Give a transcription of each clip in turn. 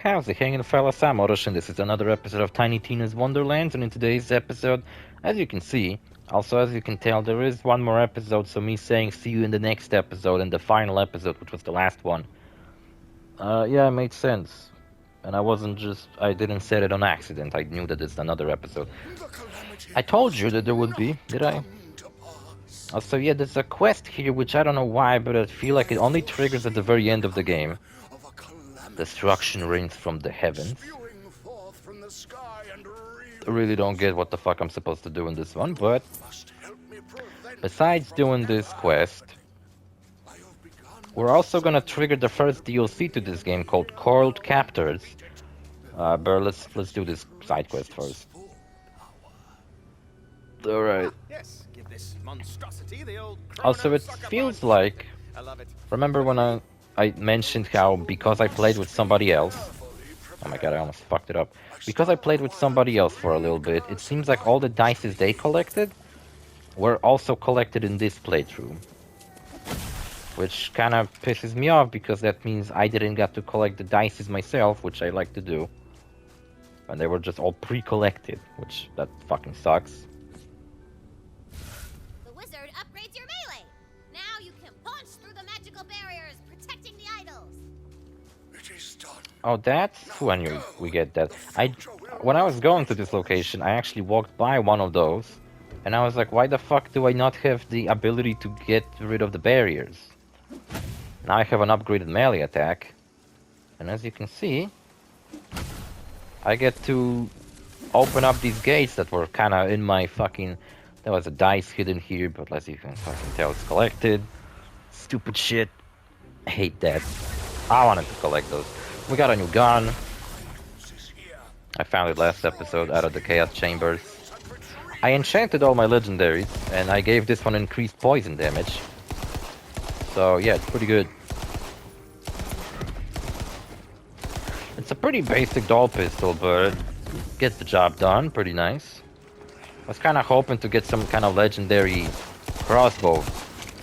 How's it hanging, fellas? I'm OrosZ, and this is another episode of Tiny Tina's Wonderlands, and in today's episode, as you can see, also as you can tell, there is one more episode, so me saying see you in the next episode, and the final episode, which was the last one. Yeah, it made sense. And I didn't say it on accident, I knew that it's another episode. I told you that there would be, did I? Also, yeah, there's a quest here, which I don't know why, but I feel like it only triggers at the very end of the game. Destruction rains from the heavens. I really don't get what the fuck I'm supposed to do in this one, but besides doing this quest, we're also gonna trigger the first DLC to this game called Coiled Captors. But let's do this side quest first. Alright. Also, it feels like... Remember when I mentioned how because I played with somebody else... Oh my god, I almost fucked it up. Because I played with somebody else for a little bit, it seems like all the dices they collected were also collected in this playthrough. Which kind of pisses me off, because that means I didn't get to collect the dices myself, which I like to do. And they were just all pre-collected, which that fucking sucks. The wizard upgrades your melee. Now you can punch through the magical barriers, protecting the idols. It is done. Oh, that's who I knew we get that. When I was going to this location, I actually walked by one of those, and I was like, why the fuck do I not have the ability to get rid of the barriers? Now I have an upgraded melee attack, and as you can see, I get to open up these gates that were kind of in my fucking... There was a dice hidden here, but as you can fucking tell, it's collected. Stupid shit. I hate that. I wanted to collect those. We got a new gun. I found it last episode out of the Chaos Chambers. I enchanted all my legendaries, and I gave this one increased poison damage. So yeah, it's pretty good. It's a pretty basic doll pistol, but gets the job done. Pretty nice. I was kind of hoping to get some kind of legendary crossbow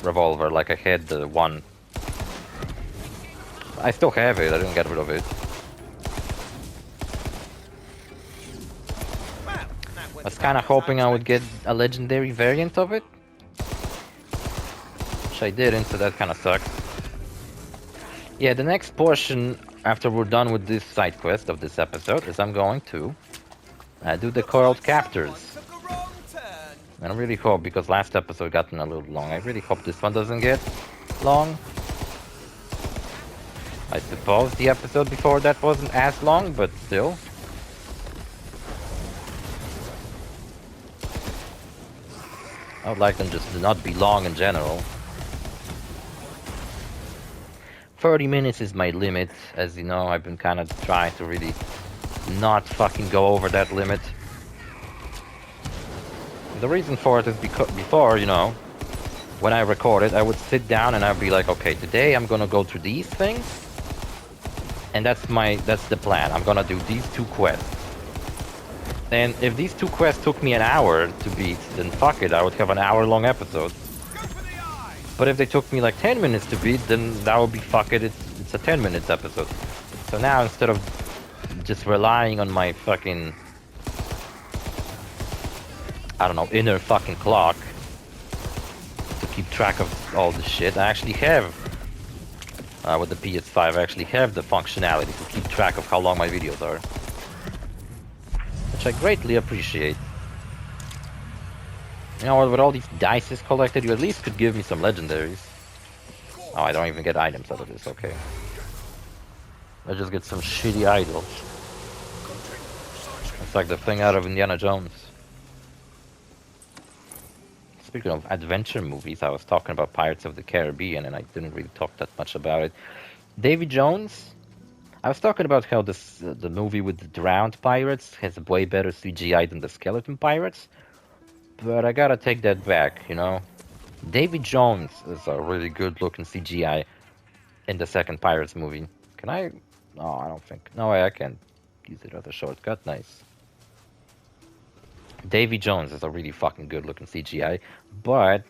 revolver, like I had the one. I still have it, I didn't get rid of it. I was kind of hoping I would get a legendary variant of it, which I didn't, so that kind of sucks. Yeah, the next portion, after we're done with this side quest of this episode, is I'm going to do the Coiled Captors. And I really hope, because last episode got a little long, I really hope this one doesn't get long. I suppose the episode before that wasn't as long, but still. I would like them just to not be long in general. 30 minutes is my limit. As you know, I've been kind of trying to really not fucking go over that limit. The reason for it is because before, you know, when I recorded, I would sit down and I'd be like, okay, today I'm gonna go through these things. And that's the plan. I'm gonna do these two quests. And if these two quests took me an hour to beat, then fuck it, I would have an hour-long episode. But if they took me like 10 minutes to beat, then that would be fuck it, it's a 10 minutes episode. So now instead of just relying on my fucking, I don't know, inner fucking clock to keep track of all this shit, I actually have, with the PS5, I actually have the functionality to keep track of how long my videos are. Which I greatly appreciate. You know what, with all these dices collected, you at least could give me some legendaries. Oh, I don't even get items out of this, okay. I just get some shitty idols. It's like the thing out of Indiana Jones. Speaking of adventure movies, I was talking about Pirates of the Caribbean, and I didn't really talk that much about it. Davy Jones? I was talking about how the movie with the drowned pirates has a way better CGI than the skeleton pirates. But I gotta take that back, you know? Davy Jones is a really good looking CGI in the second Pirates movie. Can I? No, I don't think. No way, I can't use it as a shortcut. Nice. Davy Jones is a really fucking good looking CGI, but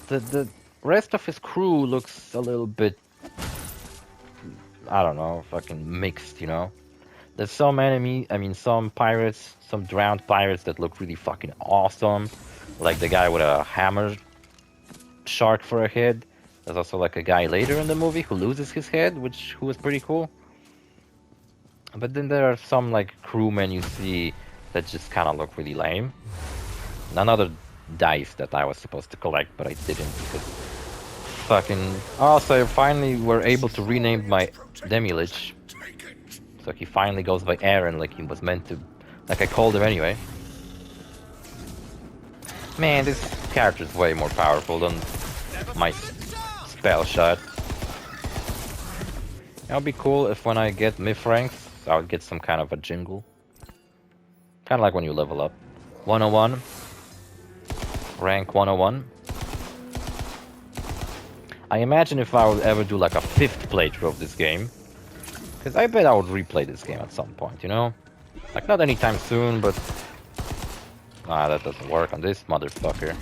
the rest of his crew looks a little bit, I don't know, fucking mixed, you know? There's some some pirates, some drowned pirates that look really fucking awesome. Like the guy with a hammer shark for a head. There's also like a guy later in the movie who loses his head, who was pretty cool. But then there are some like crewmen you see that just kind of look really lame. Another dice that I was supposed to collect, but I didn't because fucking. Also, I finally were able to rename my Demi-Lich. So he finally goes by Aaron like he was meant to. Like I called him anyway. Man, this character is way more powerful than my spell shot. It'll be cool if when I get myth ranks, I would get some kind of a jingle. Kind of like when you level up. 101. Rank 101. I imagine if I would ever do like a 5th playthrough of this game. Because I bet I would replay this game at some point, you know? Like not anytime soon, but... Ah, that doesn't work on this motherfucker.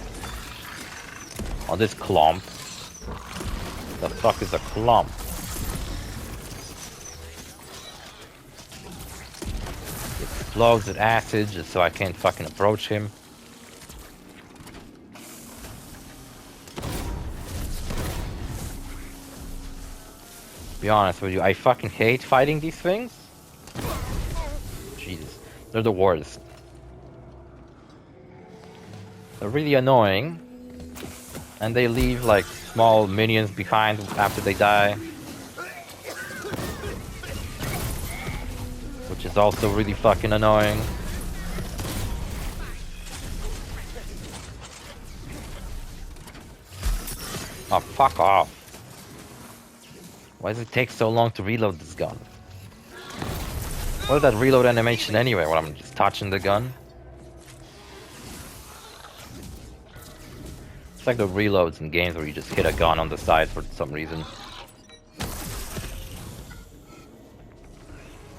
On this clump. The fuck is a clump? It explodes with acid just so I can't fucking approach him. Be honest with you, I fucking hate fighting these things. Jesus, they're the worst. They're really annoying. And they leave like small minions behind after they die. Which is also really fucking annoying. Oh, fuck off. Why does it take so long to reload this gun? What is that reload animation anyway, when I'm just touching the gun? It's like the reloads in games where you just hit a gun on the side for some reason.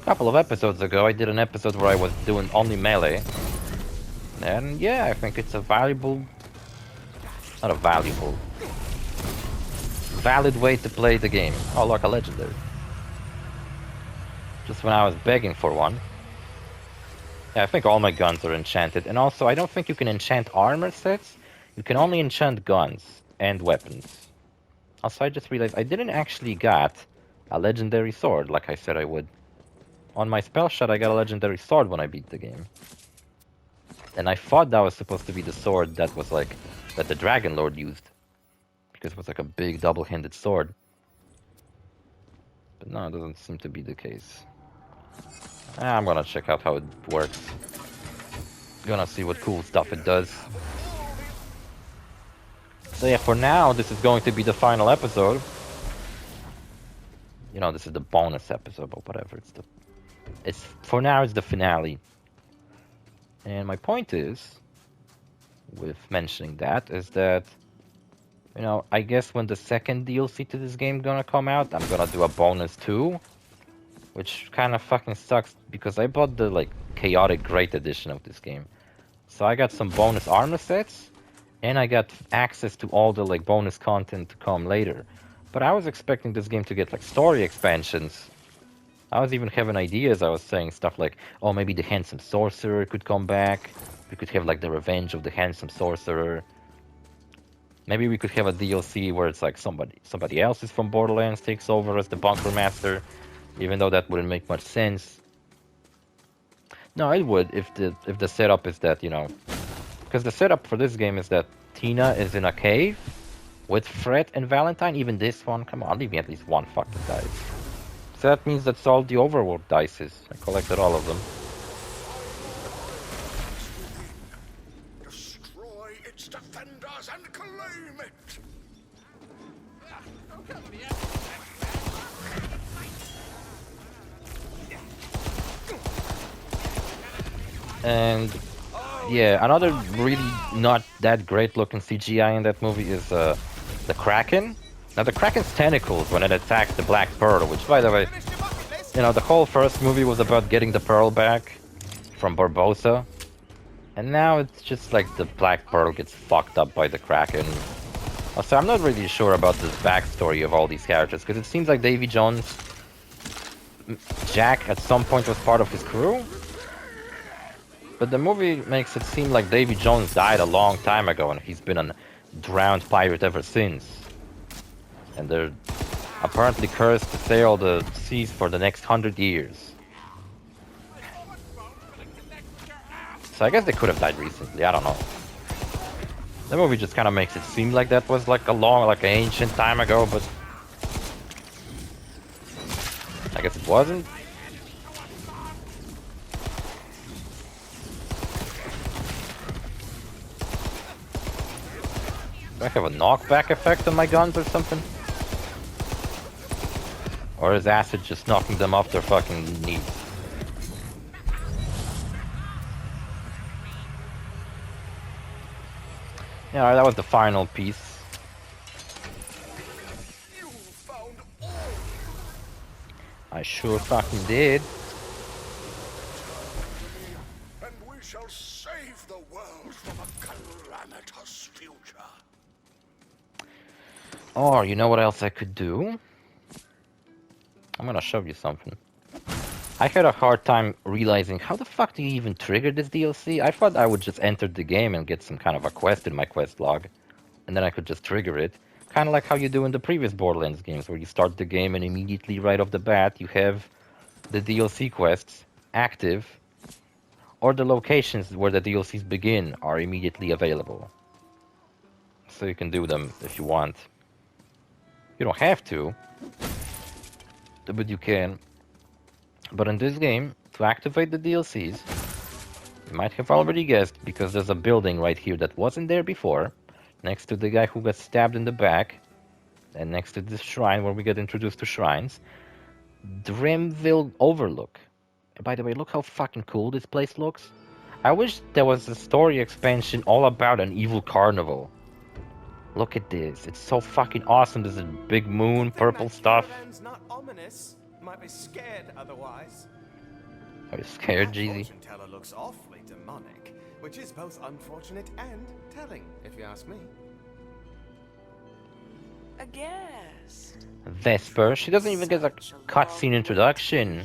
A couple of episodes ago, I did an episode where I was doing only melee. And yeah, I think it's a valuable... Not a valuable... valid way to play the game. Oh, look, a legendary. Just when I was begging for one. Yeah, I think all my guns are enchanted. And also, I don't think you can enchant armor sets. You can only enchant guns and weapons. Also, I just realized I didn't actually got a legendary sword like I said I would. On my spell shot, I got a legendary sword when I beat the game. And I thought that was supposed to be the sword that was like, that the Dragon Lord used. Because it was like a big double-handed sword. But no, it doesn't seem to be the case. I'm gonna check out how it works. Gonna see what cool stuff it does. So yeah, for now, this is going to be the final episode. You know, this is the bonus episode, but whatever. For now, it's the finale. And my point is, with mentioning that, is that, you know, I guess when the second DLC to this game gonna come out, I'm gonna do a bonus too. Which kind of fucking sucks, because I bought the, like, Chaotic Great Edition of this game. So I got some bonus armor sets, and I got access to all the, like, bonus content to come later. But I was expecting this game to get, like, story expansions. I was even having ideas. I was saying stuff like, oh, maybe the Handsome Sorcerer could come back. We could have, like, the Revenge of the Handsome Sorcerer. Maybe we could have a DLC where it's like somebody else is from Borderlands takes over as the Bunker Master, even though that wouldn't make much sense. No, it would if the setup is that, you know, because the setup for this game is that Tina is in a cave with Fred and Valentine. Even this one, come on, leave me at least one fucking dice. So that means that's all the Overworld dices. I collected all of them. Destroy its defenders and claim it. And yeah, another really not that great looking CGI in that movie is the Kraken. Now the Kraken's tentacles when it attacked the Black Pearl, which by the way, you know, the whole first movie was about getting the Pearl back from Barbossa. And now it's just like the Black Pearl gets fucked up by the Kraken. Also, I'm not really sure about the backstory of all these characters, because it seems like Davy Jones... Jack at some point was part of his crew? But the movie makes it seem like Davy Jones died a long time ago and he's been a drowned pirate ever since. And they're apparently cursed to sail the seas for the next 100 years. So I guess they could have died recently, I don't know. The movie just kind of makes it seem like that was like an ancient time ago, but... I guess it wasn't. Do I have a knockback effect on my guns or something? Or is acid just knocking them off their fucking knees? Yeah, that was the final piece. You found all. I sure fucking did. And we shall save the world from a calamitous future. Or, you know what else I could do? I'm gonna show you something. I had a hard time realizing how the fuck do you even trigger this DLC? I thought I would just enter the game and get some kind of a quest in my quest log. And then I could just trigger it. Kind of like how you do in the previous Borderlands games, where you start the game and immediately right off the bat you have the DLC quests active, or the locations where the DLCs begin are immediately available. So you can do them if you want. You don't have to, but you can. But in this game, to activate the DLCs, you might have already guessed, because there's a building right here that wasn't there before, next to the guy who got stabbed in the back, and next to this shrine where we get introduced to shrines, Dreamville Overlook. And by the way, look how fucking cool this place looks. I wish there was a story expansion all about an evil carnival. Look at this, it's so fucking awesome. There's a big moon, purple stuff. Not ominous. Might be scared otherwise. Are you scared, That Jeezy? fortune teller looks awfully demonic, which is both unfortunate and telling, if you ask me. A guest. Vesper, she doesn't even get a cutscene introduction.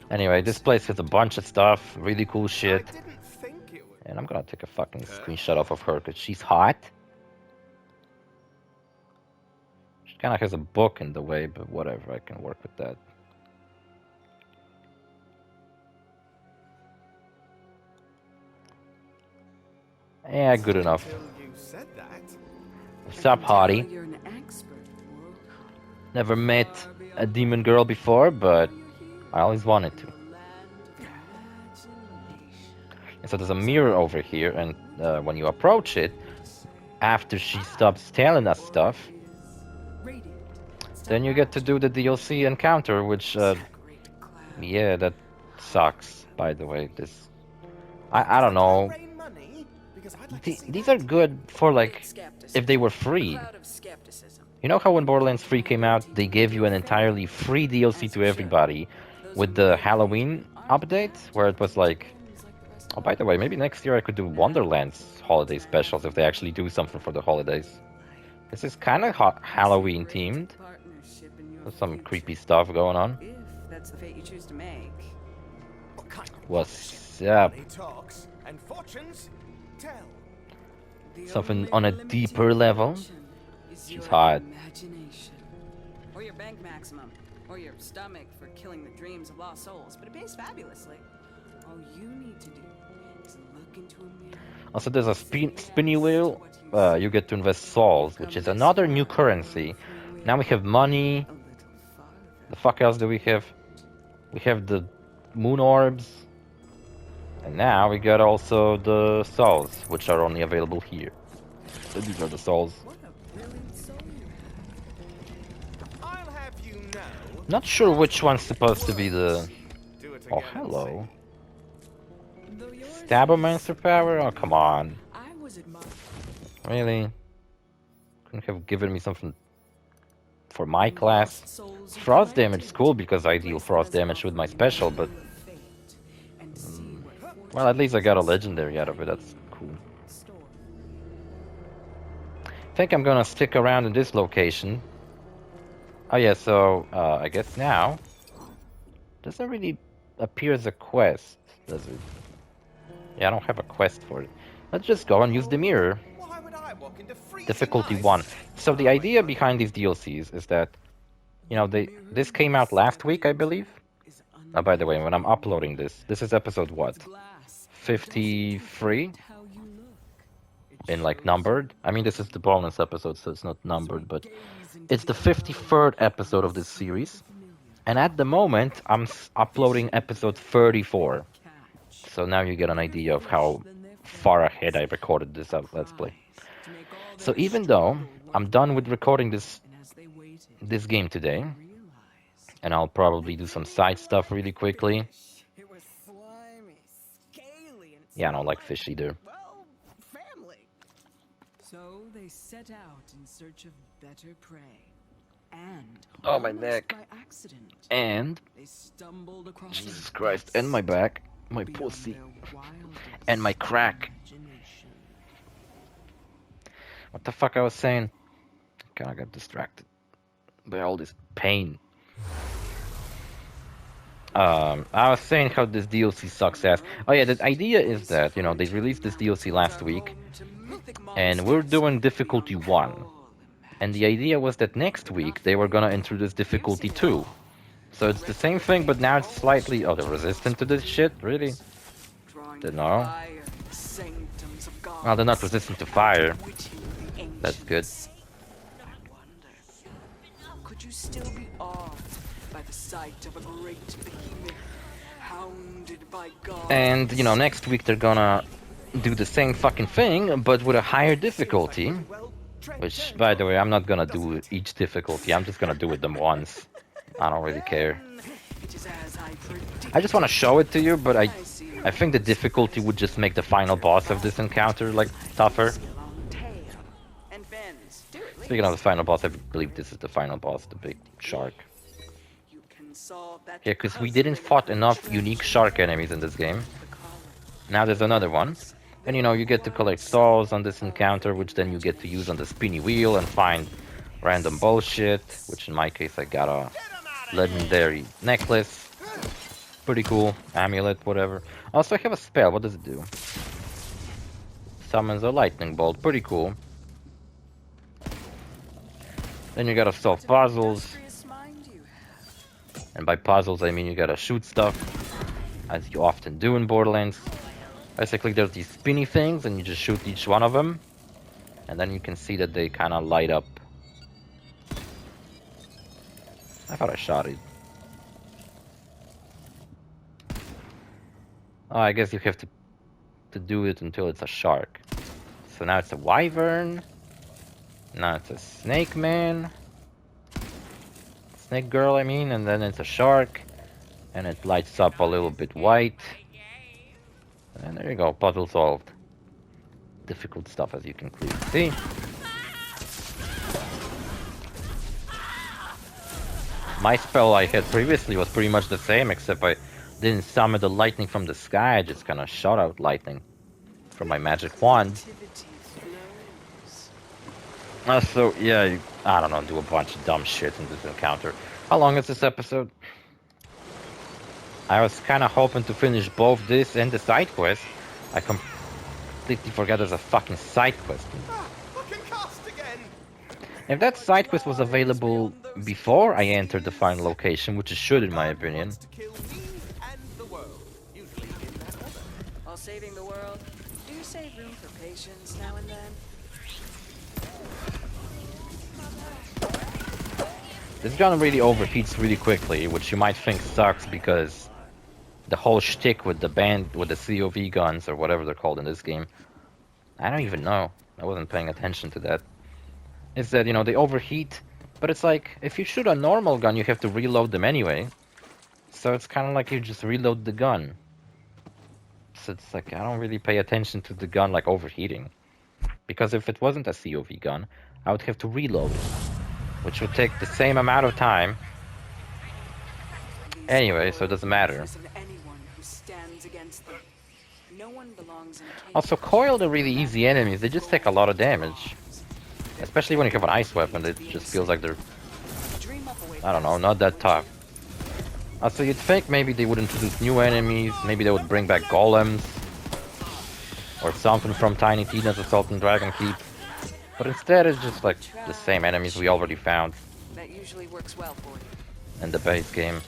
Anyway, this place has a bunch of stuff, really cool shit. I didn't think it would. And I'm gonna take a fucking screenshot off of her because she's hot. She kind of has a book in the way, but whatever, I can work with that. Yeah, good enough. Until you said that. What's up, hottie? You're an expert. Never met a demon girl before, but I always wanted to. And so there's a mirror over here, and when you approach it, after she stops telling us stuff, then you get to do the DLC encounter, which, yeah, that sucks, by the way. This, I don't know. Rain money? Because I'd like to see These that. are good for, like, if they were free. You know how when Borderlands 3 came out, they gave you an entirely free DLC to everybody with the Halloween update, where it was like, oh, by the way, maybe next year I could do Wonderlands holiday specials if they actually do something for the holidays. This is kind of Halloween themed. There's some creepy stuff going on. If that's the fate you choose to make. What kind of What's up? money talks and fortunes tell? Something on a deeper level? She's hot. Imagination. Or your bank maximum. Or your stomach for killing the dreams of lost souls. But it pays fabulously. All you need to do is look into a mirror. Also, there's a spinny wheel. You get to invest souls, which is another new currency. Now we have money. A little farther. The fuck else do we have? We have the moon orbs. And now we got also the souls, which are only available here. So these are the souls. What a brilliant soul you have. I'll have you know. Not sure which one's supposed to be the... Do it Oh, again, hello. Though yours Stabomancer power? Oh, come on. I was admired. Really? Couldn't have given me something for my class? Frost damage is cool because I deal frost damage with my special, but... Well, at least I got a legendary out of it, that's cool. think I'm gonna stick around in this location. Oh yeah, so I guess now doesn't really appear as a quest, does it? Yeah, I don't have a quest for it. Let's just go and use the mirror. Why would I walk into freezing Difficulty ice? 1. So the idea behind these DLCs is that, you know, this came out last week, I believe. Oh, by the way, when I'm uploading this is episode what? 53? In like numbered? I mean, this is the bonus episode, so it's not numbered, but it's the 53rd episode of this series. And at the moment, I'm uploading episode 34. So now you get an idea of how far ahead I recorded this Let's Play. So even though I'm done with recording this game today, and I'll probably do some side stuff really quickly. It was slimy, scaly, and Yeah, I don't like fish either. well, family. So they set out in search of better prey. And Oh, my almost neck. by accident, And they stumbled across Jesus an Christ, abyss and my back, my beyond pussy, their wildest and my crack. imagination. What the fuck I was saying? Kinda got distracted by all this pain. I was saying how this DLC sucks ass. Oh yeah, the idea is that, you know, they released this DLC last week, and we're doing difficulty 1. And the idea was that next week they were gonna introduce difficulty 2. So it's the same thing, but now it's slightly... Oh, they're resistant to this shit? Really? Don't know. Well, they're not resistant to fire. That's good. Could you still be awed by the sight of a great behemoth hounded by God? And, you know, next week they're gonna do the same fucking thing, but with a higher difficulty. Which, by the way, I'm not gonna do each difficulty, I'm just gonna do it them once. I don't really care. I just want to show it to you, but I think the difficulty would just make the final boss of this encounter, like, tougher. Speaking of the final boss, I believe this is the final boss, the big shark. Yeah, because we didn't fought enough unique shark enemies in this game. Now there's another one. And you know, you get to collect souls on this encounter, which then you get to use on the spinny wheel and find random bullshit, which in my case I got a legendary necklace. Pretty cool. Amulet, whatever. Also, I have a spell. What does it do? Summons a lightning bolt. Pretty cool. Then you gotta solve puzzles. And by puzzles, I mean you gotta shoot stuff, as you often do in Borderlands. Basically, there's these spinny things, and you just shoot each one of them. And then you can see that they kind of light up. I thought I shot it. Oh, I guess you have to do it until it's a shark. So now it's a wyvern. Now it's a snake man. Snake girl, I mean, and then it's a shark. And it lights up a little bit white. And there you go, puzzle solved. Difficult stuff, as you can clearly see. My spell I had previously was pretty much the same, except I didn't summon the lightning from the sky, I just kind of shot out lightning from my magic wand. So, yeah, I don't know, do a bunch of dumb shit in this encounter. How long is this episode? I was kind of hoping to finish both this and the side quest. I completely forgot there's a fucking side quest. If that side quest was available before I entered the final location, which it should in my opinion. While saving the world, do you save room for patience now and then? This gun really overheats really quickly, which you might think sucks because the whole shtick with the COV guns, or whatever they're called in this game, I don't even know. I wasn't paying attention to that. Is that, you know, they overheat, but it's like, if you shoot a normal gun, you have to reload them anyway. So it's kind of like you just reload the gun. So it's like, I don't really pay attention to the gun like overheating. Because if it wasn't a COV gun, I would have to reload, which would take the same amount of time. Anyway, so it doesn't matter. Also, coiled are really easy enemies, they just take a lot of damage. Especially when you have an ice weapon, it just feels like they're, Dream up a way I don't know, not that tough. Also, you'd think maybe they would introduce new enemies, maybe they would bring back golems, or something from Tiny Tina's Assault and Dragon Keep. But instead, it's just like the same enemies we already found that usually works well for you. in the base game.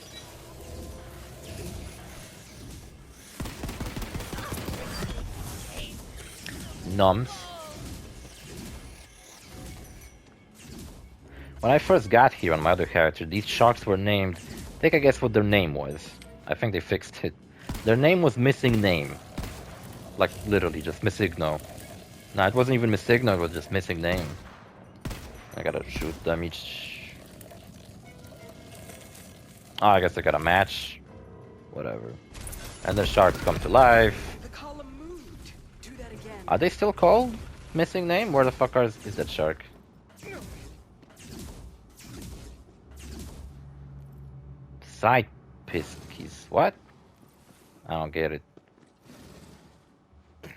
Nums. When I first got here on my other character, these sharks were named... Take a guess what their name was. I think they fixed it. Their name was Missing Name. Like, literally, just Missigno. No, it wasn't even Missigno, it was just Missing Name. I gotta shoot them each... Oh, I guess I got a match. Whatever. And the sharks come to life. The column moved. Do that again. Are they still called Missing Name? Where the fuck is that shark? Side piece. What? I don't get it. Am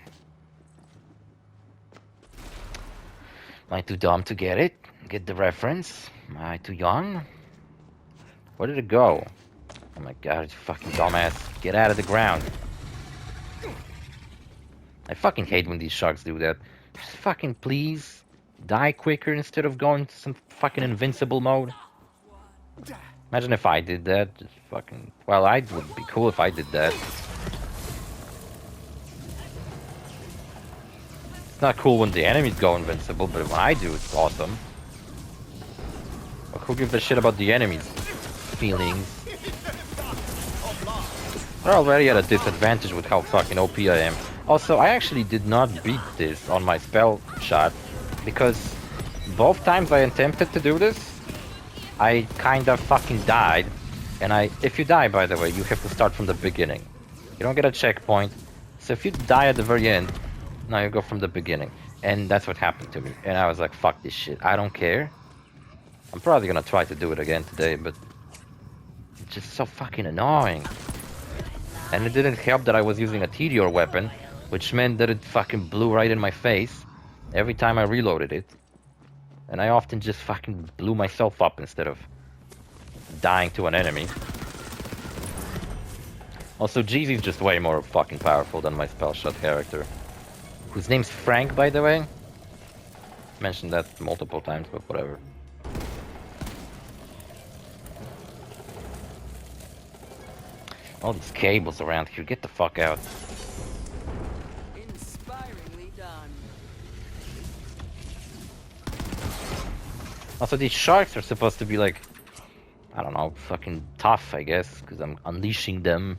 I too dumb to get it? Get the reference? Am I too young? Where did it go? Oh my god, it's fucking dumbass. Get out of the ground. I fucking hate when these sharks do that. Just fucking please die quicker instead of going to some fucking invincible mode. Imagine if I did that. Just fucking... Well, I would be cool if I did that. It's not cool when the enemies go invincible, but when I do, it's awesome. But who gives a shit about the enemies' feelings? They're already at a disadvantage with how fucking OP I am. Also, I actually did not beat this on my spell shot, because both times I attempted to do this, I kinda fucking died. And if you die, by the way, you have to start from the beginning. You don't get a checkpoint. So if you die at the very end, now you go from the beginning. And that's what happened to me. And I was like, fuck this shit. I don't care. I'm probably gonna try to do it again today, but it's just so fucking annoying. And it didn't help that I was using a Tedior weapon, which meant that it fucking blew right in my face every time I reloaded it. And I often just fucking blew myself up instead of dying to an enemy. Also, Jeezy's just way more fucking powerful than my spell shot character. Whose name's Frank, by the way. Mentioned that multiple times, but whatever. All these cables around here, get the fuck out. Inspiringly done. Also, these sharks are supposed to be like, I don't know, fucking tough, I guess, because I'm unleashing them.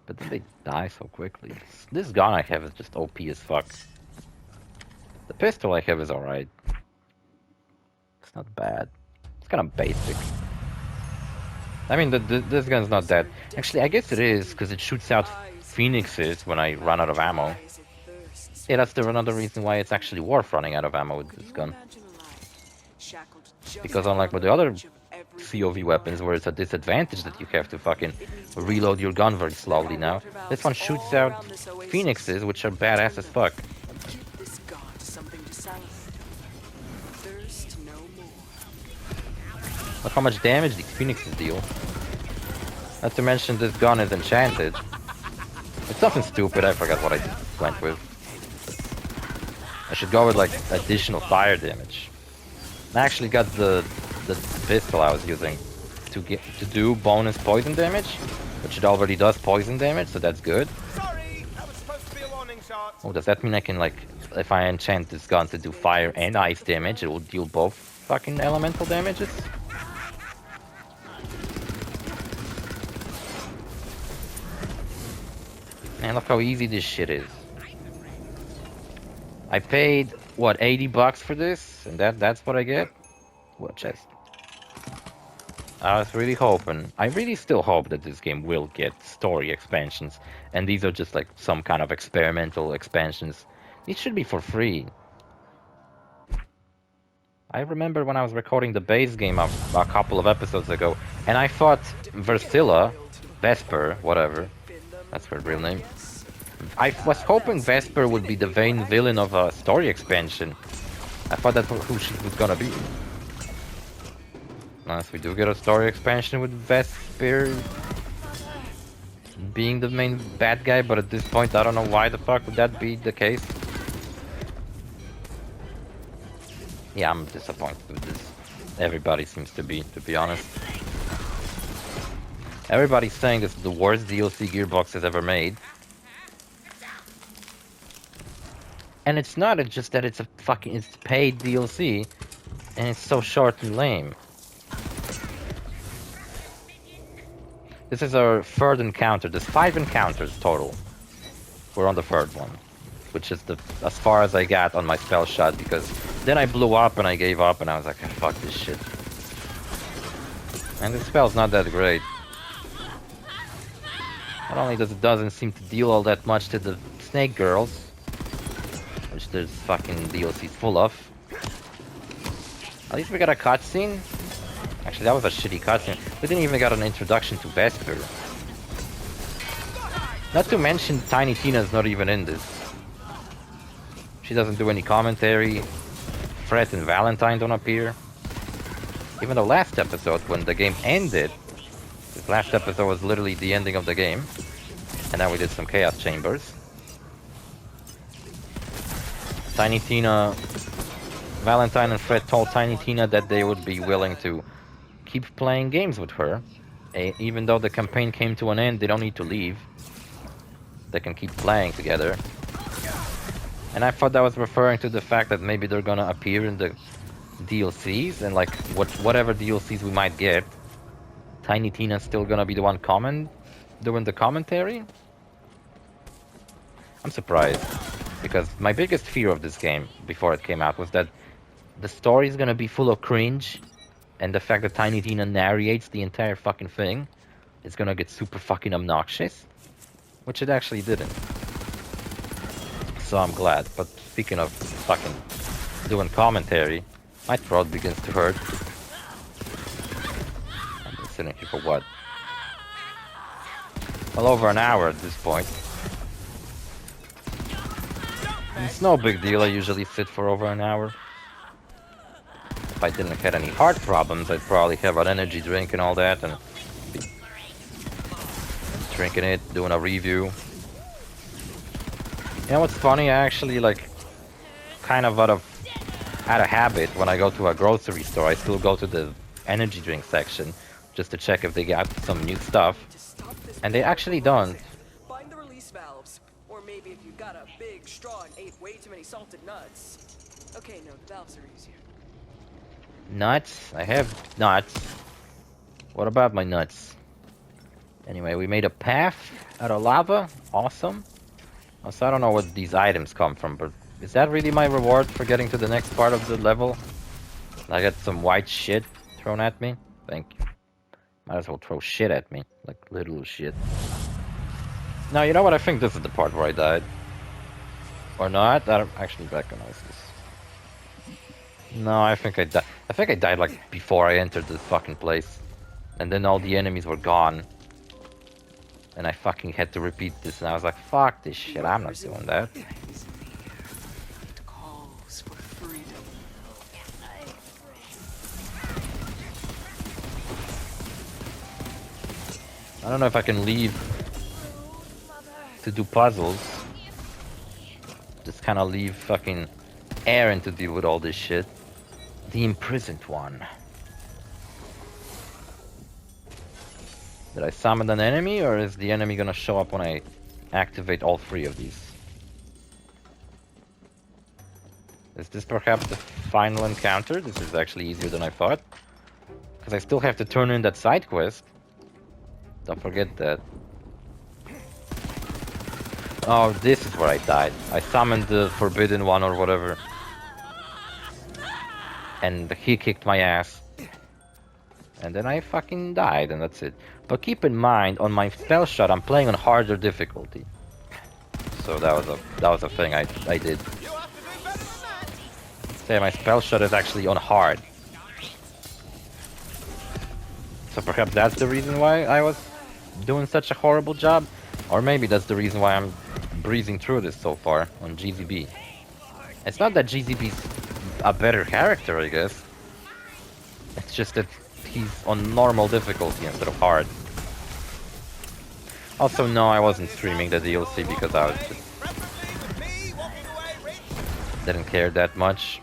But then they die so quickly. This gun I have is just OP as fuck. The pistol I have is alright. It's not bad. It's kind of basic. I mean, this gun's not that. Actually, I guess it is, because it shoots out phoenixes when I run out of ammo. Yeah, that's another reason why it's actually worth running out of ammo with this gun. Because unlike with the other COV weapons where it's a disadvantage that you have to fucking reload your gun very slowly now, this one shoots out phoenixes, which are badass as fuck. Look how much damage these phoenixes deal. Not to mention this gun is enchanted. It's something stupid, I forgot what I went with. I should go with like additional fire damage. I actually got the pistol I was using to do bonus poison damage, which it already does poison damage, so that's good. Sorry, that was supposed to be a warning shot. Oh, does that mean I can, like, if I enchant this gun to do fire and ice damage, it will deal both fucking elemental damages? Man, look how easy this shit is. I paid, what, 80 bucks for this? And that's what I get? What chest? I was really hoping, I really still hope that this game will get story expansions. And these are just like some kind of experimental expansions. These should be for free. I remember when I was recording the base game a couple of episodes ago, and I thought Versilla, Vesper, whatever, that's her real name. I was hoping Vesper would be the main villain of a story expansion. I thought that's who she was gonna be. Unless we do get a story expansion with Vesper being the main bad guy, but at this point I don't know why the fuck would that be the case. Yeah, I'm disappointed with this. Everybody seems to be honest. Everybody's saying this is the worst DLC Gearbox has ever made. And it's not, it's just that it's paid DLC, and it's so short and lame. This is our third encounter. There's 5 encounters total. We're on the third one, which is as far as I got on my spell shot, because then I blew up and I gave up and I was like, oh, fuck this shit. And the spell's not that great. Not only doesn't seem to deal all that much to the snake girls, which there's fucking DLCs full of. At least we got a cutscene. Actually, that was a shitty cutscene. We didn't even get an introduction to Vesper. Not to mention, Tiny Tina's not even in this. She doesn't do any commentary. Fred and Valentine don't appear. Even the last episode, when the game ended, this last episode was literally the ending of the game. And then we did some Chaos Chambers. Tiny Tina, Valentine and Fred told Tiny Tina that they would be willing to keep playing games with her. Even though the campaign came to an end, they don't need to leave. They can keep playing together. And I thought that was referring to the fact that maybe they're gonna appear in the DLCs, and like whatever DLCs we might get, Tiny Tina's still gonna be the one doing the commentary? I'm surprised, because my biggest fear of this game before it came out was that the story is gonna be full of cringe, and the fact that Tiny Tina narrates the entire fucking thing is gonna get super fucking obnoxious, which it actually didn't. So I'm glad. But speaking of fucking doing commentary, my throat begins to hurt. I've been sitting here for what? Well, over an hour at this point. And it's no big deal, I usually sit for over an hour. If I didn't have any heart problems, I'd probably have an energy drink and all that, and be drinking it, doing a review. You know what's funny? I actually, like, kind of out of habit, when I go to a grocery store, I still go to the energy drink section just to check if they got some new stuff. And they actually don't. Find the release valves. Or maybe if you got a big straw and ate way too many salted nuts. Okay, no, the valves are easier. Nuts? I have nuts. What about my nuts? Anyway, we made a path out of lava. Awesome. Also, I don't know what these items come from, but is that really my reward for getting to the next part of the level? I got some white shit thrown at me? Thank you. Might as well throw shit at me. Like little shit. Now, you know what? I think this is the part where I died. Or not? I don't actually recognize this. No, I think I died. I think I died like before I entered this fucking place. And then all the enemies were gone. And I fucking had to repeat this, and I was like, fuck this shit, I'm not doing that. It calls for freedom. I don't know if I can leave to do puzzles. Just kind of leave fucking Aaron to deal with all this shit. The imprisoned one. Did I summon an enemy, or is the enemy gonna show up when I activate all 3 of these? Is this perhaps the final encounter? This is actually easier than I thought. Because I still have to turn in that side quest. Don't forget that. Oh, this is where I died. I summoned the forbidden one or whatever. And he kicked my ass. And then I fucking died, and that's it. But keep in mind, on my spell shot, I'm playing on harder difficulty. So that was a thing I did. Say my spell shot is actually on hard. So perhaps that's the reason why I was doing such a horrible job, or maybe that's the reason why I'm breezing through this so far on GZB. It's not that GZB's a better character, I guess. It's just that he's on normal difficulty instead of hard. Also, no, I wasn't streaming the DLC because I was just didn't care that much.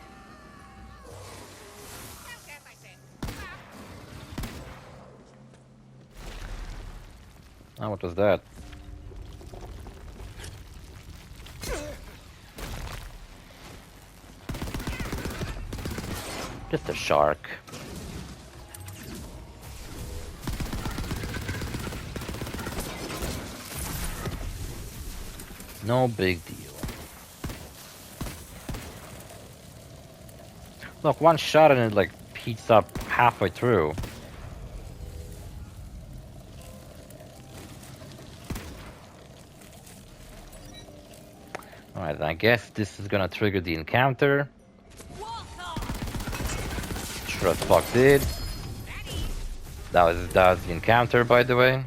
Oh, what was that? Just a shark. No big deal. Look, one shot and it like heats up halfway through. Alright, I guess this is gonna trigger the encounter. Sure as fuck did. That was the encounter, by the way.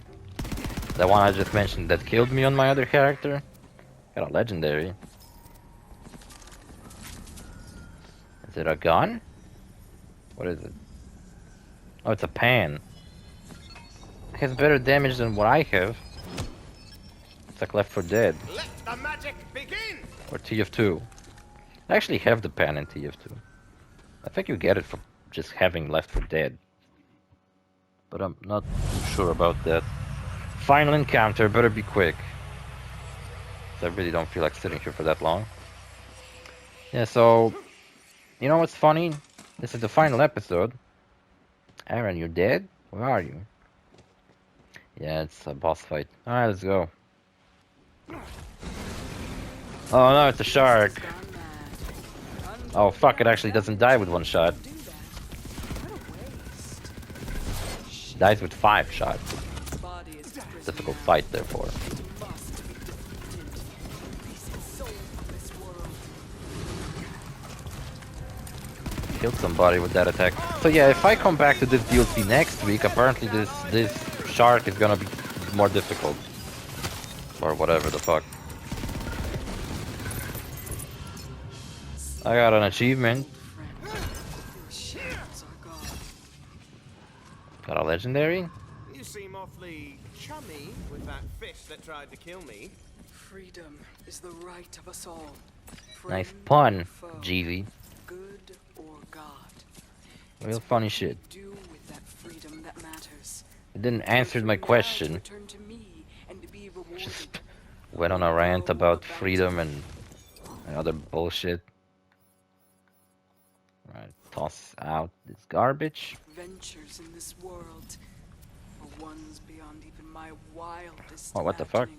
The one I just mentioned that killed me on my other character. Got a legendary. Is it a gun? What is it? Oh, it's a pan. It has better damage than what I have. It's like Left 4 Dead. Let the magic begin! Or TF2. I actually have the pan in TF2. I think you get it for just having Left 4 Dead. But I'm not sure about that. Final encounter, better be quick. I really don't feel like sitting here for that long. Yeah, so... You know what's funny? This is the final episode. Aaron, you're dead? Where are you? Yeah, it's a boss fight. Alright, let's go. Oh no, it's a shark. Oh fuck, it actually doesn't die with one shot. Dies with 5 shots. Difficult fight, therefore. Killed somebody with that attack. So yeah, if I come back to this DLC next week, apparently this shark is gonna be more difficult. Or whatever the fuck. I got an achievement. Got a legendary? You seem awfully chummy with that fish that tried to kill me. Freedom is the right of us all. Nice Friend pun, or foe, GV. good or God. Real funny shit. Do with that freedom that matters. It didn't answer my question. Return to me and be rewarded. Just went on a rant about freedom and other bullshit. Right, toss out this garbage. Ventures in this world are ones beyond even my wildest Oh, what the fuck? imagining.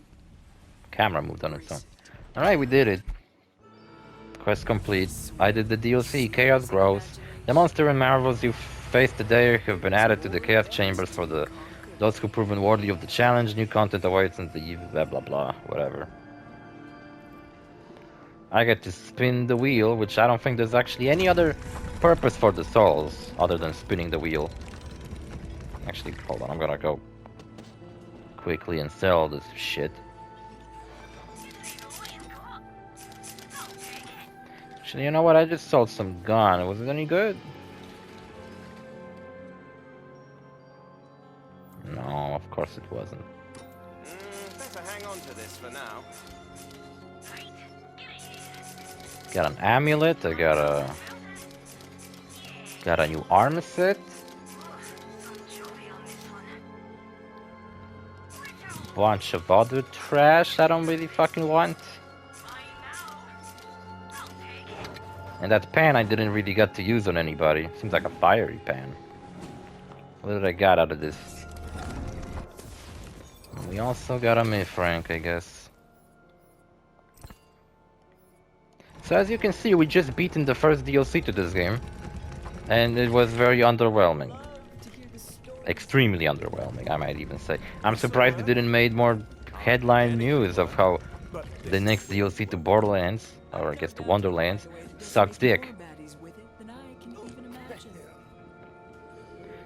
Camera moved on its own. Alright, we did it. Quest complete. I did the DLC, Chaos Grows. The monster and marvels you faced today have been added to the Chaos Chambers for those who proven worthy of the challenge. New content awaits and the blah blah blah, whatever. I get to spin the wheel, which I don't think there's actually any other purpose for the souls other than spinning the wheel. Actually, hold on, I'm gonna go quickly and sell this shit. Actually, you know what? I just sold some gun. Was it any good? No, of course it wasn't. Better hang on to this for now. Got an amulet. I got a new armor set. Bunch of other trash I don't really fucking want. And that pan I didn't really get to use on anybody. Seems like a fiery pan. What did I got out of this? We also got a myth rank, I guess. So as you can see, we just beaten the first DLC to this game. And it was very underwhelming. Extremely underwhelming, I might even say. I'm surprised they didn't make more headline news of how the next DLC to Borderlands, or I guess to Wonderlands, sucks dick.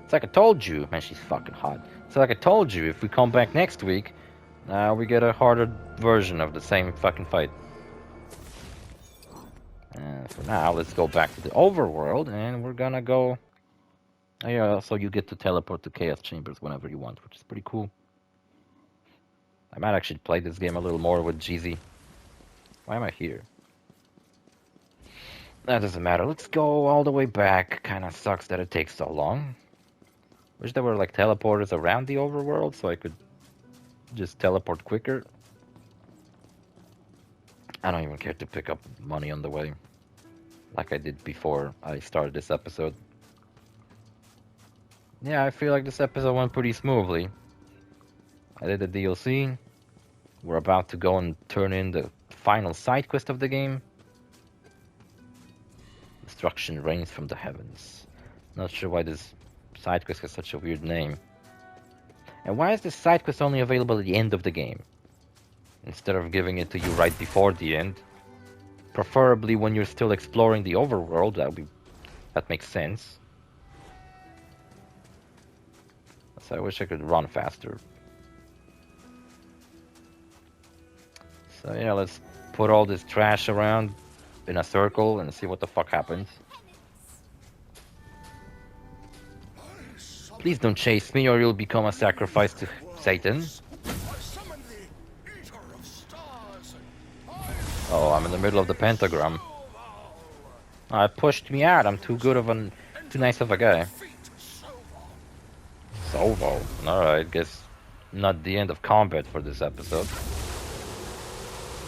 It's like I told you, man, she's fucking hot. So like I told you, if we come back next week, we get a harder version of the same fucking fight. For now, let's go back to the overworld, and we're gonna go. Yeah, so you get to teleport to Chaos Chambers whenever you want, which is pretty cool. I might actually play this game a little more with GZ. Why am I here? That doesn't matter. Let's go all the way back. Kinda sucks that it takes so long. Wish there were like teleporters around the overworld so I could just teleport quicker. I don't even care to pick up money on the way, like I did before I started this episode. Yeah, I feel like this episode went pretty smoothly. I did the DLC. We're about to go and turn in the final side quest of the game. Destruction rains from the heavens. Not sure why this side quest has such a weird name. And why is this side quest only available at the end of the game? Instead of giving it to you right before the end. Preferably when you're still exploring the overworld, that makes sense. So I wish I could run faster. So yeah, let's put all this trash around in a circle and see what the fuck happens. Please don't chase me or you'll become a sacrifice to Satan. Oh, I'm in the middle of the pentagram. Oh, it pushed me out. I'm too nice of a guy. Sovo. Alright, guess not the end of combat for this episode.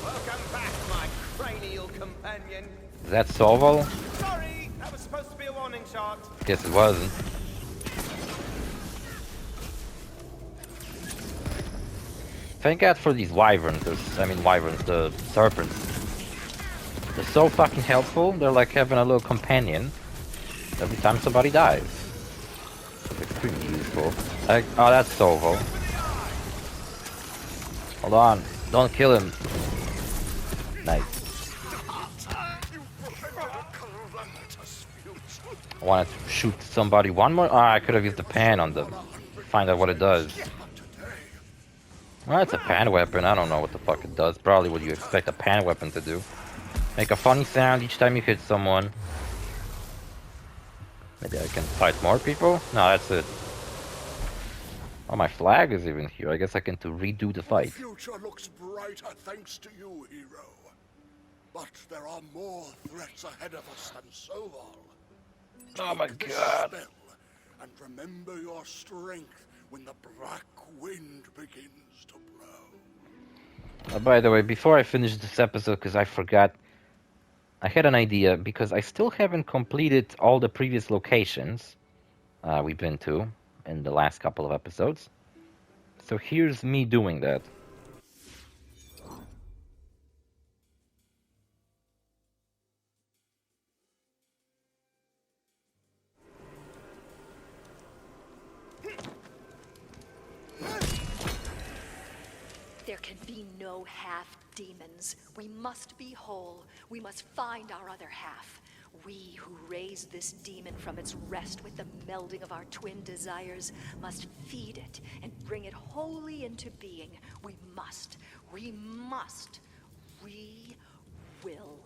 Welcome back, my cranial companion. Is that Sovo? Sorry, that was supposed to be a warning shot. Guess it wasn't. Thank God for these wyverns. The serpents. They're so fucking helpful. They're like having a little companion every time somebody dies. It's extremely useful. Oh, that's Sovo. Hold on. Don't kill him. Nice. I wanted to shoot somebody one more. Ah, I could have used the pan on them. Find out what it does. Well, it's a pan weapon. I don't know what the fuck it does. Probably what you expect a pan weapon to do. Make a funny sound each time you hit someone. Maybe I can fight more people? No, that's it. Oh, my flag is even here. I guess I can redo the fight. The future looks brighter thanks to you, hero. But there are more threats ahead of us than Soval. Oh my Take this god. spell, and remember your strength when the black wind begins to blow. By the way, before I finish this episode, because I forgot, I had an idea, because I still haven't completed all the previous locations we've been to in the last couple of episodes. So here's me doing that. There can be no half demons. We must be whole. We must find our other half. We who raised this demon from its rest with the melding of our twin desires must feed it and bring it wholly into being. We must. We will.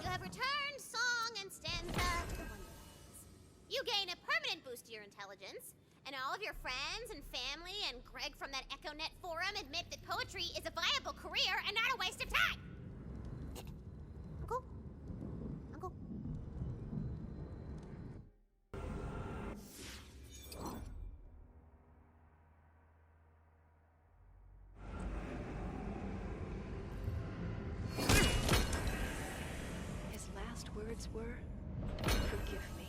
You have returned song and stanza to the Wonderlands. You gain a permanent boost to your intelligence, and all of your friends and family and Greg from that EchoNet forum admit that poetry is a viable career and not a waste of time. Uncle? Uncle? His last words were, "Forgive me."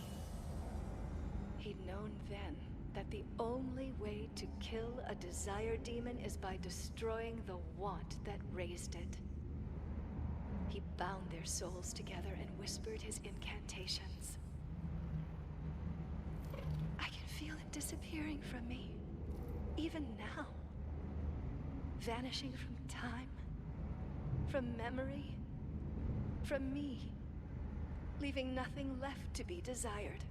He'd known then that the only way to kill a desire demon is by destroying the want that raised it. He bound their souls together and whispered his incantations. I can feel it disappearing from me, even now. Vanishing from time, from memory. from me, leaving nothing left to be desired.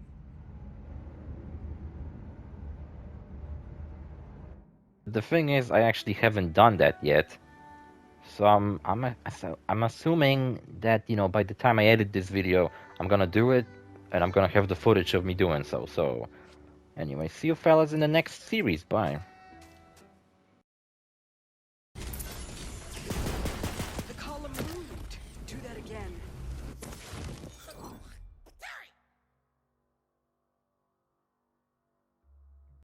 The thing is, I actually haven't done that yet. So I'm assuming that, you know, by the time I edit this video, I'm gonna do it, and I'm gonna have the footage of me doing so. So, anyway, see you fellas in the next series. Bye.